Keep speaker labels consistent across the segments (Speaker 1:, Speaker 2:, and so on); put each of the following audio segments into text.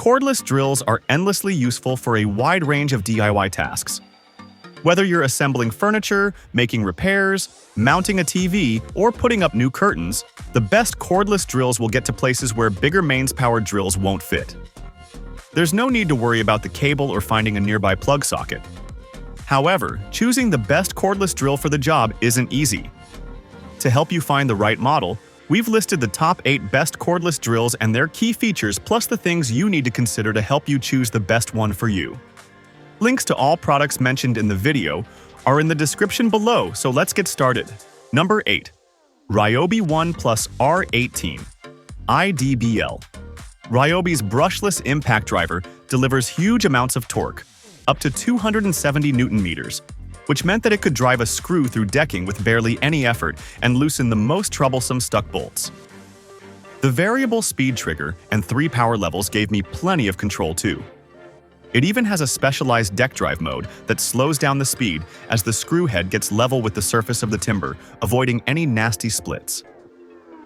Speaker 1: Cordless drills are endlessly useful for a wide range of DIY tasks. Whether you're assembling furniture, making repairs, mounting a TV, or putting up new curtains, the best cordless drills will get to places where bigger mains-powered drills won't fit. There's no need to worry about the cable or finding a nearby plug socket. However, choosing the best cordless drill for the job isn't easy. To help you find the right model, we've listed the top 8 best cordless drills and their key features plus the things you need to consider to help you choose the best one for you. Links to all products mentioned in the video are in the description below, so let's get started. Number 8. Ryobi R18IDBL. Ryobi's brushless impact driver delivers huge amounts of torque, up to 270 Nm, which meant that it could drive a screw through decking with barely any effort and loosen the most troublesome stuck bolts. The variable speed trigger and 3 power levels gave me plenty of control too. It even has a specialized deck drive mode that slows down the speed as the screw head gets level with the surface of the timber, avoiding any nasty splits.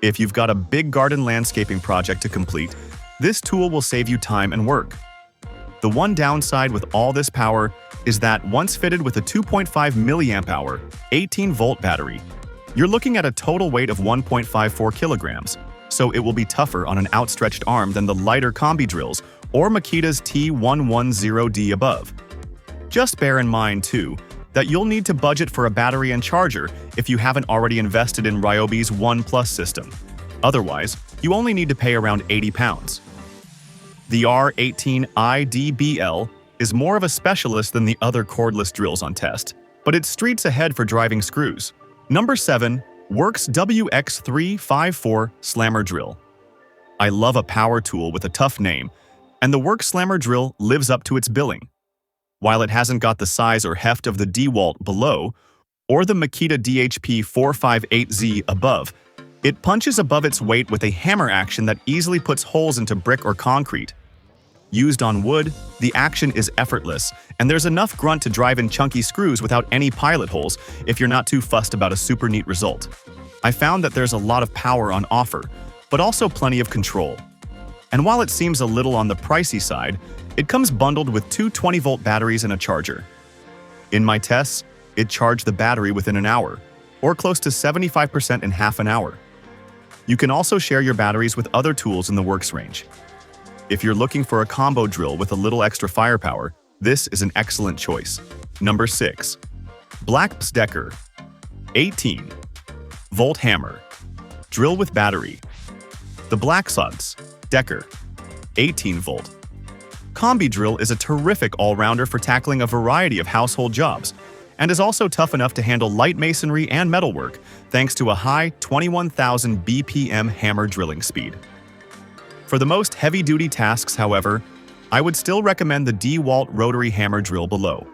Speaker 1: If you've got a big garden landscaping project to complete, this tool will save you time and work. The one downside with all this power is that once fitted with a 2.5 mAh, 18-volt battery, you're looking at a total weight of 1.54 kilograms, so it will be tougher on an outstretched arm than the lighter combi drills or Makita's T110D above. Just bear in mind, too, that you'll need to budget for a battery and charger if you haven't already invested in Ryobi's One Plus system. Otherwise, you only need to pay around £80. The R18IDBL is more of a specialist than the other cordless drills on test, but it's streets ahead for driving screws. Number 7. Worx WX354 Slammer Drill. I love a power tool with a tough name, and the Worx Slammer Drill lives up to its billing. While it hasn't got the size or heft of the DeWalt below, or the Makita DHP458Z above, it punches above its weight with a hammer action that easily puts holes into brick or concrete. Used on wood, the action is effortless, and there's enough grunt to drive in chunky screws without any pilot holes if you're not too fussed about a super neat result. I found that there's a lot of power on offer, but also plenty of control. And while it seems a little on the pricey side, it comes bundled with 2 20-volt batteries and a charger. In my tests, it charged the battery within an hour, or close to 75% in half an hour. You can also share your batteries with other tools in the Worx range. If you're looking for a combo drill with a little extra firepower, this is an excellent choice. Number 6. Black+Decker 18-volt hammer. Drill with battery. The Black+Decker 18-volt combi drill is a terrific all-rounder for tackling a variety of household jobs, and is also tough enough to handle light masonry and metalwork thanks to a high 21,000 BPM hammer drilling speed. For the most heavy-duty tasks, however, I would still recommend the DeWalt rotary hammer drill below.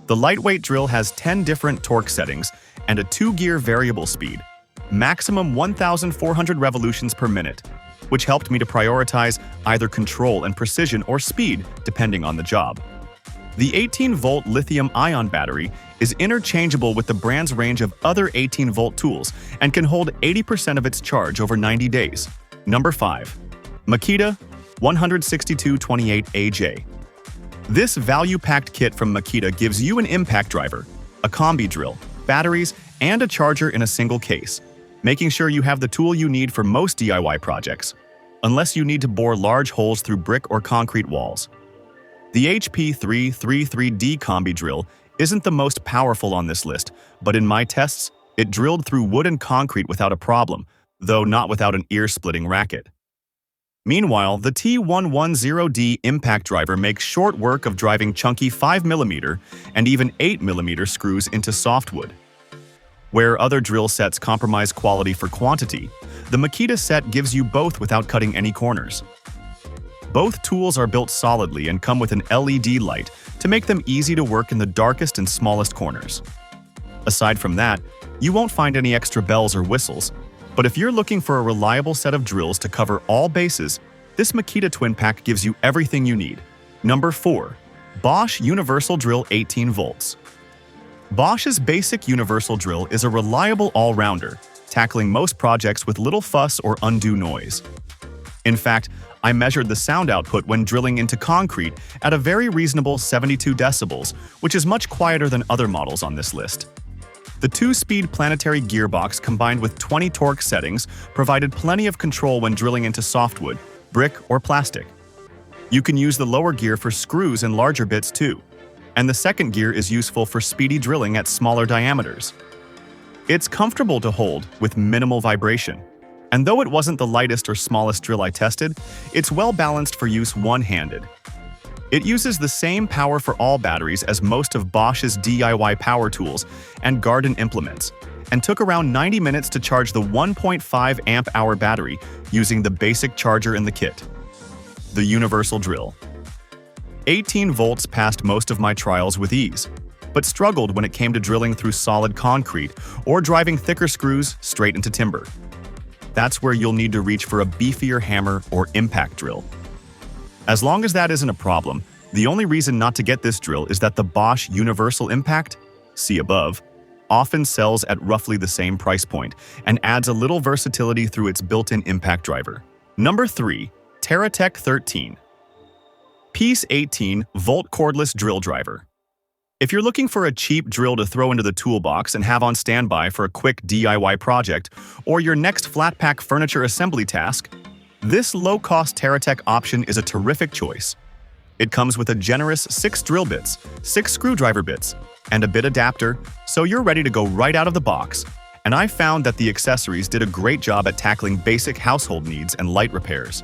Speaker 1: The lightweight drill has 10 different torque settings and a 2-gear variable speed, maximum 1,400 revolutions per minute, which helped me to prioritize either control and precision or speed depending on the job. The 18-volt lithium-ion battery is interchangeable with the brand's range of other 18-volt tools and can hold 80% of its charge over 90 days. Number 5. Makita 16228AJ. This value-packed kit from Makita gives you an impact driver, a combi drill, batteries, and a charger in a single case, making sure you have the tool you need for most DIY projects, unless you need to bore large holes through brick or concrete walls. The HP333D combi drill isn't the most powerful on this list, but in my tests, it drilled through wood and concrete without a problem, though not without an ear-splitting racket. Meanwhile, the T110D impact driver makes short work of driving chunky 5mm and even 8mm screws into softwood. Where other drill sets compromise quality for quantity, the Makita set gives you both without cutting any corners. Both tools are built solidly and come with an LED light to make them easy to work in the darkest and smallest corners. Aside from that, you won't find any extra bells or whistles, but if you're looking for a reliable set of drills to cover all bases, this Makita Twin Pack gives you everything you need. Number 4. Bosch UniversalDrill 18 volts. Bosch's basic universal drill is a reliable all-rounder, tackling most projects with little fuss or undue noise. In fact, I measured the sound output when drilling into concrete at a very reasonable 72 decibels, which is much quieter than other models on this list. The 2-speed planetary gearbox combined with 20 torque settings provided plenty of control when drilling into softwood, brick, or plastic. You can use the lower gear for screws and larger bits too, and the second gear is useful for speedy drilling at smaller diameters. It's comfortable to hold with minimal vibration, and though it wasn't the lightest or smallest drill I tested, it's well balanced for use one-handed. It uses the same power for all batteries as most of Bosch's DIY power tools and garden implements, and took around 90 minutes to charge the 1.5 amp-hour battery using the basic charger in the kit. The Universal Drill. 18 volts passed most of my trials with ease, but struggled when it came to drilling through solid concrete or driving thicker screws straight into timber. That's where you'll need to reach for a beefier hammer or impact drill. As long as that isn't a problem, the only reason not to get this drill is that the Bosch UniversalImpact, see above, often sells at roughly the same price point and adds a little versatility through its built-in impact driver. Number 3. Terratek 13. Piece 18-volt cordless drill driver. If you're looking for a cheap drill to throw into the toolbox and have on standby for a quick DIY project or your next flat-pack furniture assembly task, this low-cost Terratek option is a terrific choice. It comes with a generous 6 drill bits, 6 screwdriver bits, and a bit adapter, so you're ready to go right out of the box. And I found that the accessories did a great job at tackling basic household needs and light repairs.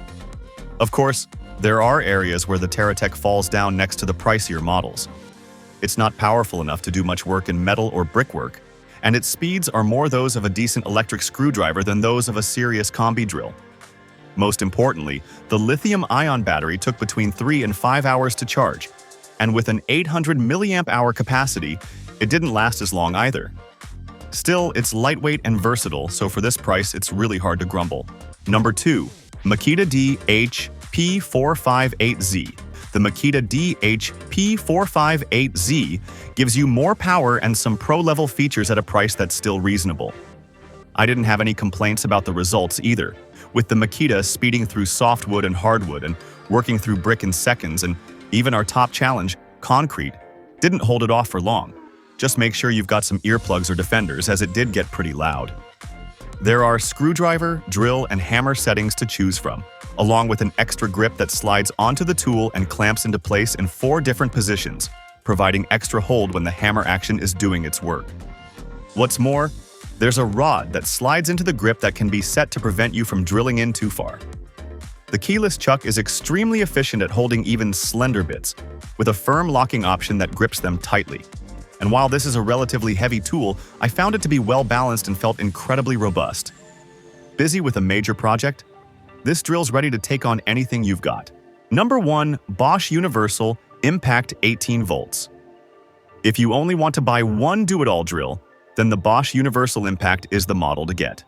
Speaker 1: Of course, there are areas where the Terratek falls down next to the pricier models. It's not powerful enough to do much work in metal or brickwork, and its speeds are more those of a decent electric screwdriver than those of a serious combi drill. Most importantly, the lithium-ion battery took between 3 and 5 hours to charge, and with an 800 mAh capacity, it didn't last as long either. Still, it's lightweight and versatile, so for this price, it's really hard to grumble. Number 2. Makita DHP458Z. The Makita DHP458Z gives you more power and some pro-level features at a price that's still reasonable. I didn't have any complaints about the results either, with the Makita speeding through softwood and hardwood and working through brick in seconds, and even our top challenge, concrete, didn't hold it off for long. Just make sure you've got some earplugs or defenders, as it did get pretty loud. There are screwdriver, drill, and hammer settings to choose from, along with an extra grip that slides onto the tool and clamps into place in 4 different positions, providing extra hold when the hammer action is doing its work. What's more, there's a rod that slides into the grip that can be set to prevent you from drilling in too far. The keyless chuck is extremely efficient at holding even slender bits, with a firm locking option that grips them tightly. And while this is a relatively heavy tool, I found it to be well balanced and felt incredibly robust. Busy with a major project? This drill's ready to take on anything you've got. Number 1. Bosch UniversalImpact 18 volts. If you only want to buy one do-it-all drill, then the Bosch UniversalImpact is the model to get.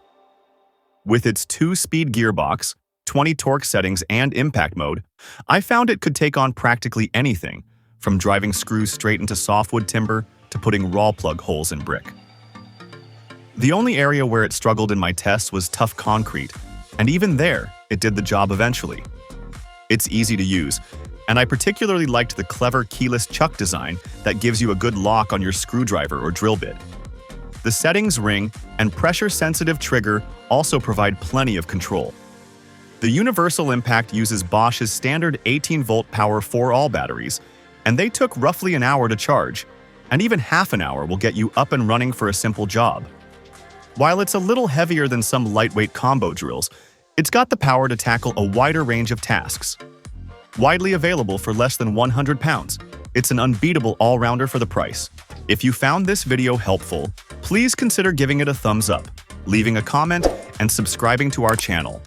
Speaker 1: With its 2-speed gearbox, 20 torque settings, and impact mode, I found it could take on practically anything, from driving screws straight into softwood timber to putting raw plug holes in brick. The only area where it struggled in my tests was tough concrete, and even there, it did the job eventually. It's easy to use, and I particularly liked the clever keyless chuck design that gives you a good lock on your screwdriver or drill bit. The settings ring and pressure-sensitive trigger also provide plenty of control. The UniversalImpact uses Bosch's standard 18-volt Power 4-all batteries, and they took roughly an hour to charge, and even half an hour will get you up and running for a simple job. While it's a little heavier than some lightweight combo drills, it's got the power to tackle a wider range of tasks. Widely available for less than 100 pounds, it's an unbeatable all-rounder for the price. If you found this video helpful, please consider giving it a thumbs up, leaving a comment, and subscribing to our channel.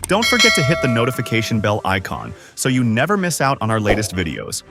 Speaker 1: Don't forget to hit the notification bell icon so you never miss out on our latest videos.